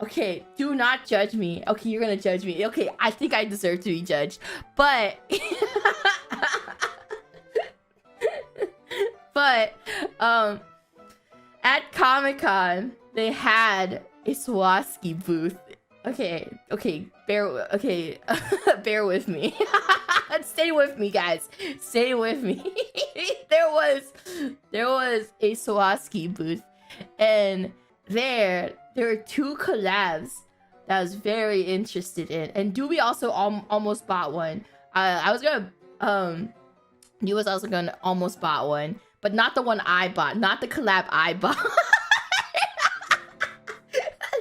Okay, do not judge me. Okay, you're gonna judge me. Okay, I think I deserve to be judged. But... but, at ComicCon, they had a Swarovski booth. Okay, bear with me. Stay with me, guys. Stay with me. there was a Swarovski booth, and there were 2 collabs that I was very interested in, and Dooby also almost bought one. I was gonna he was also gonna almost bought one, but not the one I bought, not the collab I bought.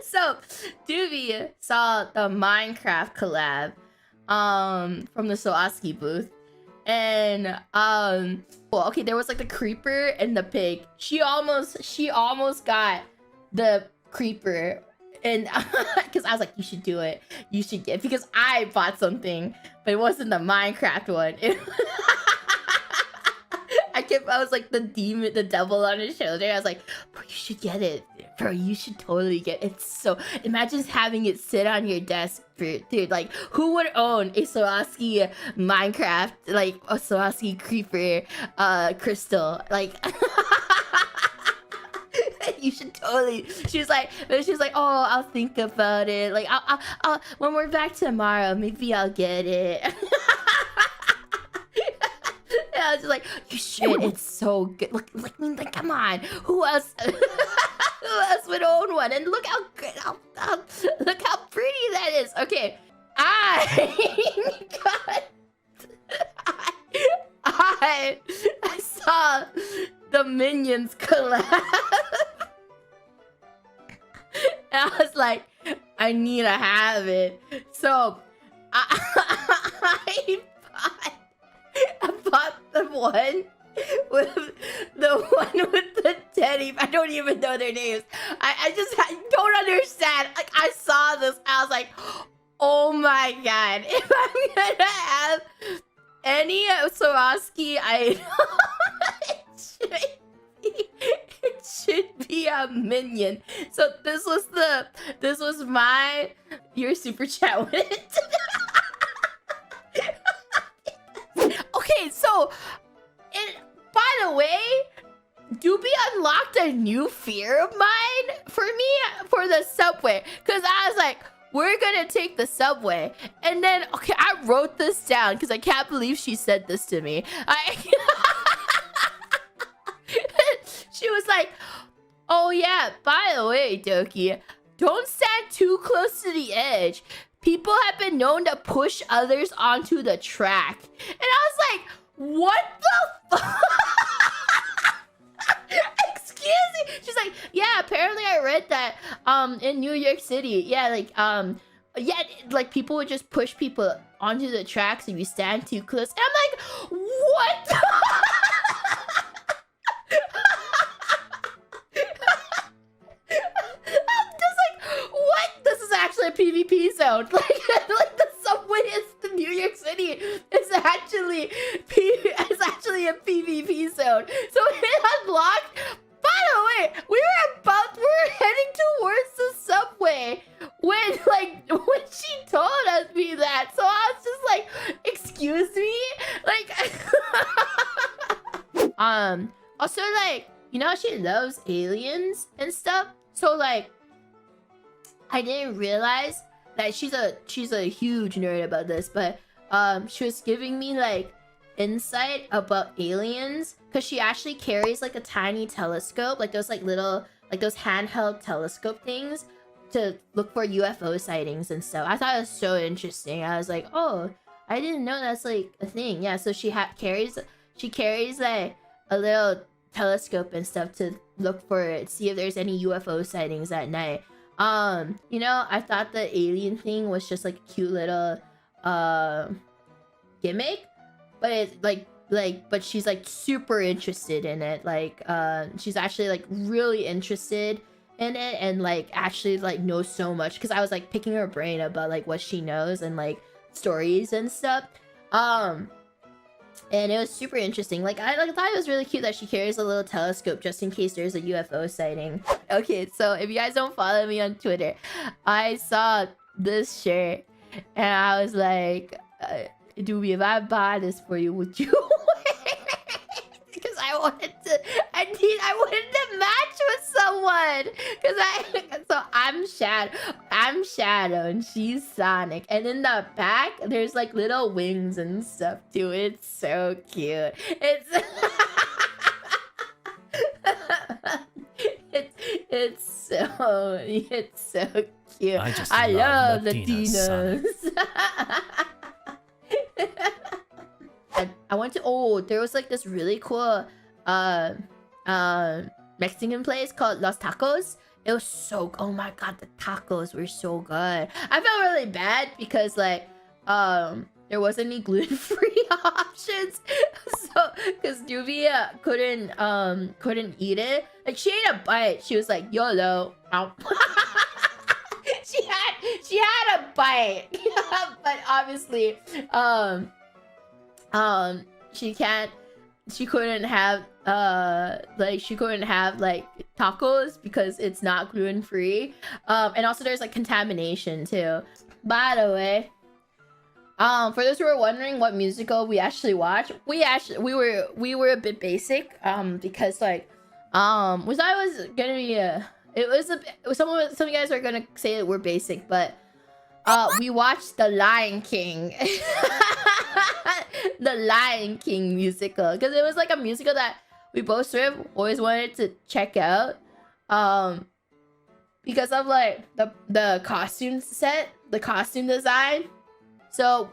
So Dooby saw the Minecraft collab from the Swarovski booth, and well, okay, there was like the creeper and the pig. She almost got the creeper, and because I was like, you should do it, you should get, because I bought something, but it wasn't the Minecraft one. I was like the demon, the devil on his shoulder. I was like, bro, you should get it. Bro, you should totally get it. It's so... Imagine having it sit on your desk, dude. Like, who would own a Swarovski Minecraft, like, a Swarovski creeper crystal? Like... You should totally... She was like, oh, I'll think about it. Like, I'll when we're back tomorrow, maybe I'll get it. I was just like, you should. It's so good. Look, I mean, like, come on. Who else? Who else would own one? And look how good. Look how pretty that is. Okay, I saw the Minions collab, and I was like, I need to have it. So I bought the one with the teddy. I don't even know their names. I don't understand. Like, I saw this, I was like, oh my god, if I'm gonna have any Swarovski item, it should be a minion. So this was my your super chat with it. Okay, so, by the way, Dooby unlocked a new fear of mine for me for the subway. Because I was like, we're gonna take the subway. And then, okay, I wrote this down because I can't believe she said this to me. She was like, oh yeah, by the way, Doki, don't stand too close to the edge. People have been known to push others onto the track. And I was like, what the fuck? Excuse me. She's like, yeah, apparently I read that in New York City. Yeah, like yeah, like people would just push people onto the tracks if you stand too close. And I'm like, what? A PvP zone. Like the subway is the New York City. It's actually a PvP zone. So it unlocked. By the way, we were heading towards the subway when she told me that. So I was just like, excuse me? Like also, like, you know, she loves aliens and stuff. So like, I didn't realize that she's a huge nerd about this, but she was giving me like insight about aliens because she actually carries like a tiny telescope, like those like little, like those handheld telescope things to look for UFO sightings and stuff. I thought it was so interesting. I was like, oh, I didn't know that's like a thing. Yeah, so she carries like a little telescope and stuff to look for it, see if there's any UFO sightings at night. You know, I thought the alien thing was just like a cute little gimmick, but it's but she's like super interested in it. Like she's actually like really interested in it, and like actually like knows so much, because I was like picking her brain about like what she knows and like stories and stuff. And it was super interesting. Like I thought it was really cute that she carries a little telescope just in case there's a UFO sighting. Okay, so if you guys don't follow me on Twitter, I saw this shirt and I was like, Dooby, if I buy this for you, would you wear it? Because I wanted to match with someone. So I'm Shadow and she's Sonic. And in the back, there's like little wings and stuff too. It's so cute. It's so cute. I love Latinos. I went to there was like this really cool Mexican place called Los Tacos. It was so, oh my god, the tacos were so good. I felt really bad because like there wasn't any gluten-free options. So because Dooby couldn't eat it. Like she ate a bite. She was like, YOLO. she had a bite. But obviously she couldn't have like tacos because it's not gluten-free. And also there's like contamination too. By the way, for those who are wondering what musical we actually watched, we were a bit basic because like was I was gonna be some of you guys are gonna say that we're basic, but we watched The Lion King. The Lion King musical, because it was like a musical that we both sort of always wanted to check out, because of like the costume set, the costume design. So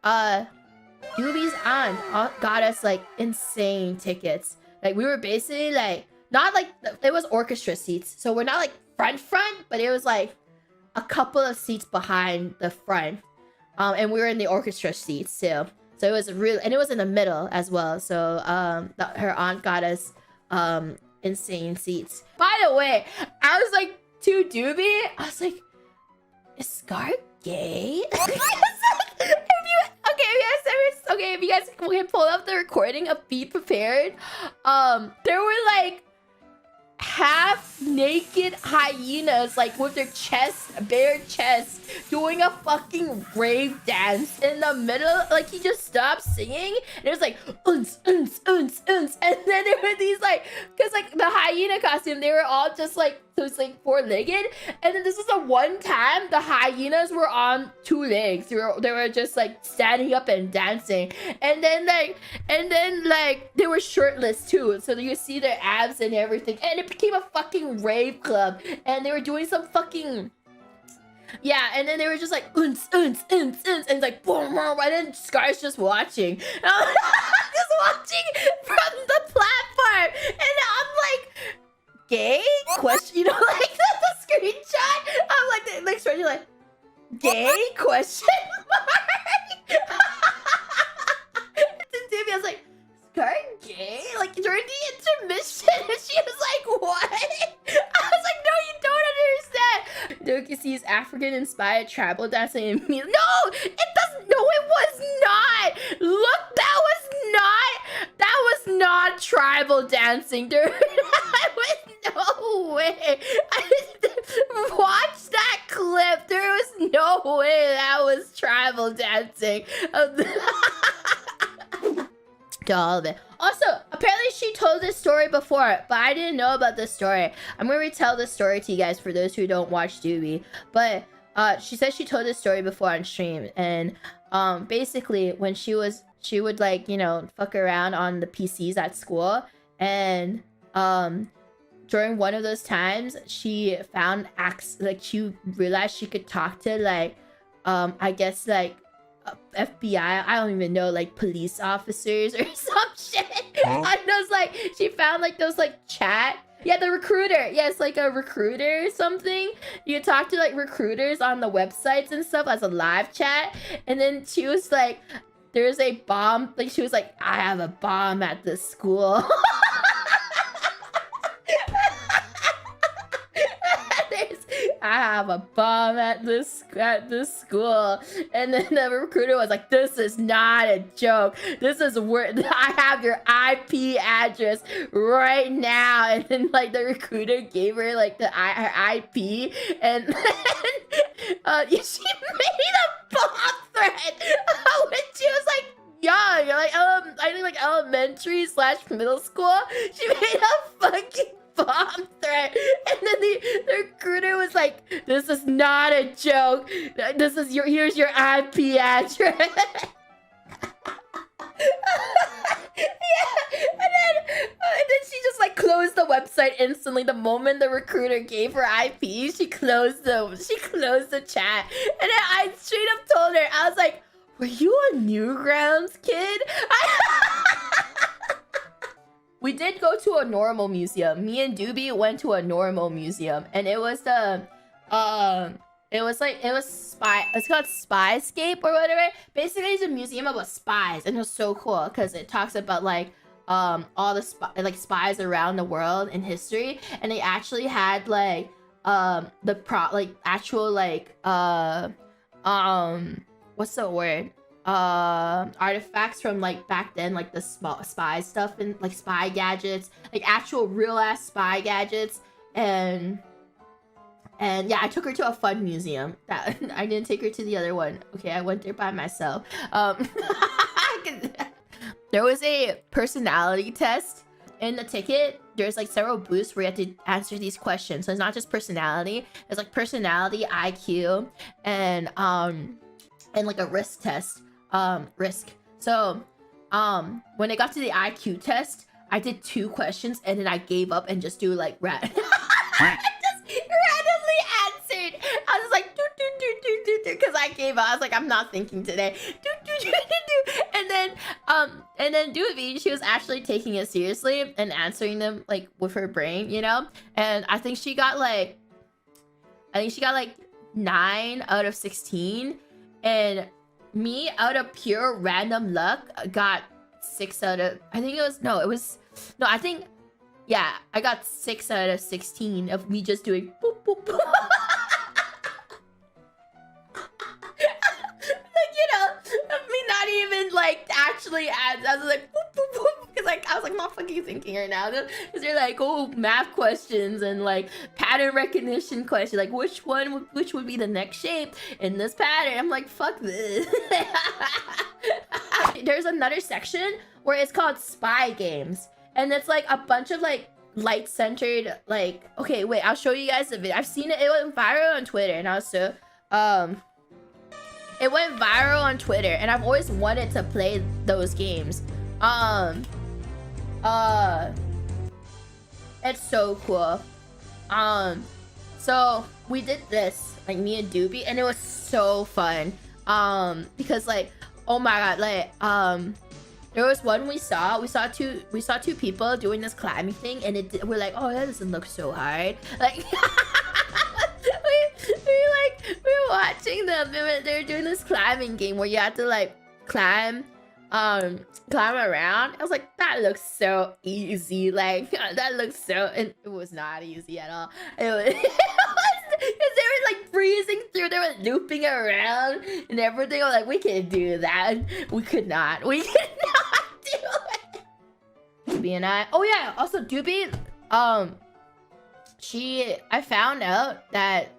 Dooby's aunt got us like insane tickets. Like we were basically like not like it was orchestra seats, so we're not like front, but it was like a couple of seats behind the front, and we were in the orchestra seats too. So it was really, and it was in the middle as well. So her aunt got us insane seats. By the way, I was like to Dooby, I was like, is Scar gay? If you guys can pull up the recording of Be Prepared, there were like half naked hyenas like with their bare chest doing a fucking rave dance in the middle. Like he just stopped singing and it was like uns, and then there were these like, because like the hyena costume, they were all just like, so it's like four-legged, and then this is the one time the hyenas were on two legs. They were just like standing up and dancing, and then they were shirtless too, so you see their abs and everything, and it became a fucking rave club, and they were doing some fucking, yeah, and then they were just like and it's like boom, and then Scar's just watching. And I'm just watching from the platform, and I'm like, gay? Question, you know, like the screenshot. I'm like the next one, you're like, gay? Question mark. I was like, Scar gay? Like during the intermission, and she was like, what? I was like, no, you don't understand. Doki sees African-inspired tribal dancing in me. No, it doesn't. No, it was not. Look, that was not tribal dancing, dude. No way. I didn't watch that clip. There was no way that was tribal dancing. To all of it. Also, apparently she told this story before, but I didn't know about this story. I'm gonna retell this story to you guys for those who don't watch Dooby. But she said she told this story before on stream, and basically when she would like, you know, fuck around on the PCs at school, and during one of those times she found she realized she could talk to like I guess like FBI, I don't even know, like police officers or some shit. Huh? And those like, she found like those like chat. Yeah, the recruiter. Yes, like a recruiter or something. You could talk to like recruiters on the websites and stuff as a live chat. And then she was like, there's a bomb. Like she was like, I have a bomb at the school. I have a bomb at this school. And then the recruiter was like, this is not a joke. This is where I have your IP address right now. And then like the recruiter gave her like her IP, and then she made a bomb threat when she was like young, like I think like elementary / middle school. She made a fucking bomb threat, and then the recruiter was like, this is not a joke, this is here's your IP address. Yeah, and then she just like closed the website instantly. The moment the recruiter gave her IP, she closed the chat. And then I straight up told her, I was like, were you a Newgrounds kid? We did go to a normal museum. Me and Dooby went to a normal museum, and it was the it's called Spyscape or whatever. Basically, it's a museum about spies, and it was so cool because it talks about like all the spies around the world in history, and they actually had like what's the word? Artifacts from like back then, like the spy stuff and like spy gadgets, like actual real ass spy gadgets. And yeah, I took her to a fun museum. That I didn't take her to the other one. Okay, I went there by myself. There was a personality test in the ticket. There's like several booths where you have to answer these questions. So it's not just personality. It's like personality, IQ, and like a risk test. So when it got to the IQ test, I did 2 questions and then I gave up and just do like I just randomly answered. I was like do because I gave up. I was like, I'm not thinking today. Do. And then Dooby, she was actually taking it seriously and answering them like with her brain, you know? And I think she got like 9 out of 16, and me, out of pure random luck, got 6 out of... I got 6 out of 16 of me just doing boop, boop, boop. Like, you know, of me not even, like, actually... I was like, boop, boop, boop. Because, like, I was, like, not fucking thinking right now. Because they're, like, oh, math questions and, like, pattern recognition questions. Like, which would be the next shape in this pattern? I'm like, fuck this. There's another section where it's called Spy Games. And it's, like, a bunch of, like, light-centered, like... Okay, wait, I'll show you guys the video. I've seen it. It went viral on Twitter. And also, it went viral on Twitter. And I've always wanted to play those games. It's so cool. So we did this, like me and Dooby, and it was so fun. Because like, oh my god, like there was one we saw two people doing this climbing thing, and we're like, oh, that doesn't look so hard. Like we were watching them, and they were doing this climbing game where you have to like climb around. I was like, that looks so easy. Like that looks so, and it was not easy at all. It was because they were like breezing through, they were looping around and everything. I was like, we can do that. We could not do it. Dooby and I, oh yeah, also Dooby, I found out that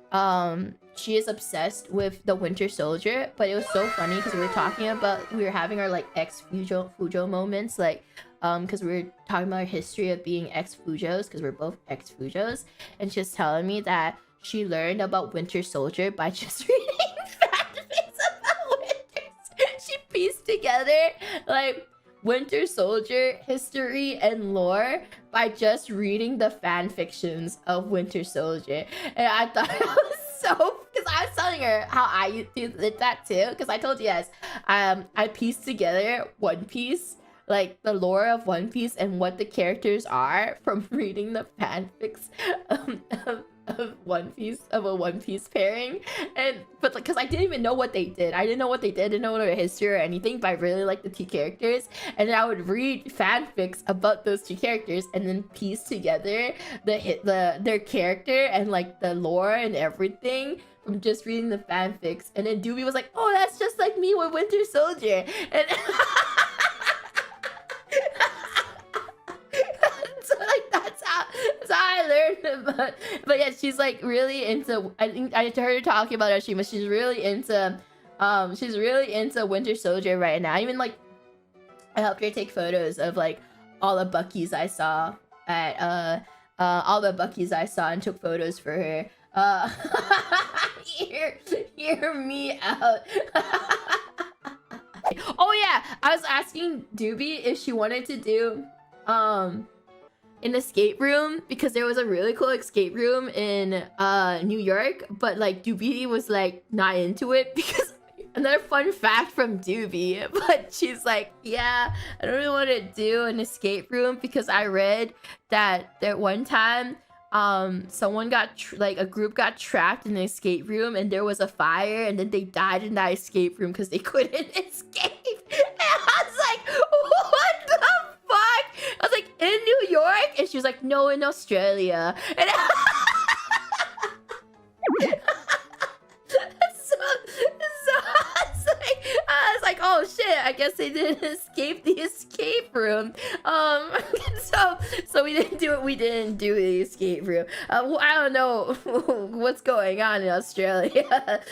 she is obsessed with the Winter Soldier, but it was so funny because we were having our like ex-Fujo moments, like because we were talking about our history of being ex-Fujos, because we're both ex-Fujos, and she's telling me that she learned about Winter Soldier by just reading fanfics about Winter. She pieced together like Winter Soldier history and lore by just reading the fan fictions of Winter Soldier, and I thought it was so, because I was telling her how I did that too, because I told you guys, I pieced together One Piece, like the lore of One Piece and what the characters are from reading the fanfics of a One Piece pairing, but because I didn't even know what they did. I didn't know what they did. I didn't know their history or anything, but I really liked the two characters, and then I would read fanfics about those two characters and then piece together their character and like the lore and everything from just reading the fanfics. And then Dooby was like, "Oh, that's just like me with Winter Soldier," and so like that's how I learned about. But yeah, she's like really into. I think I heard her talking about her stream, but she's really into Winter Soldier right now. Even like I helped her take photos of like all the Buckies I saw at and took photos for her. Hear me out. Oh yeah, I was asking Dooby if she wanted to do an escape room, because there was a really cool escape room in New York, but like Dooby was like not into it because another fun fact from Dooby, but she's like, yeah, I don't really want to do an escape room because I read that one time someone got a group got trapped in an escape room and there was a fire and then they died in that escape room because they couldn't escape. And I was like, what the fuck? I was like, in New York? And she was like, no, in Australia. And I was like, oh shit, I guess they didn't escape the escape room. So we didn't do the escape room. Well, I don't know what's going on in Australia.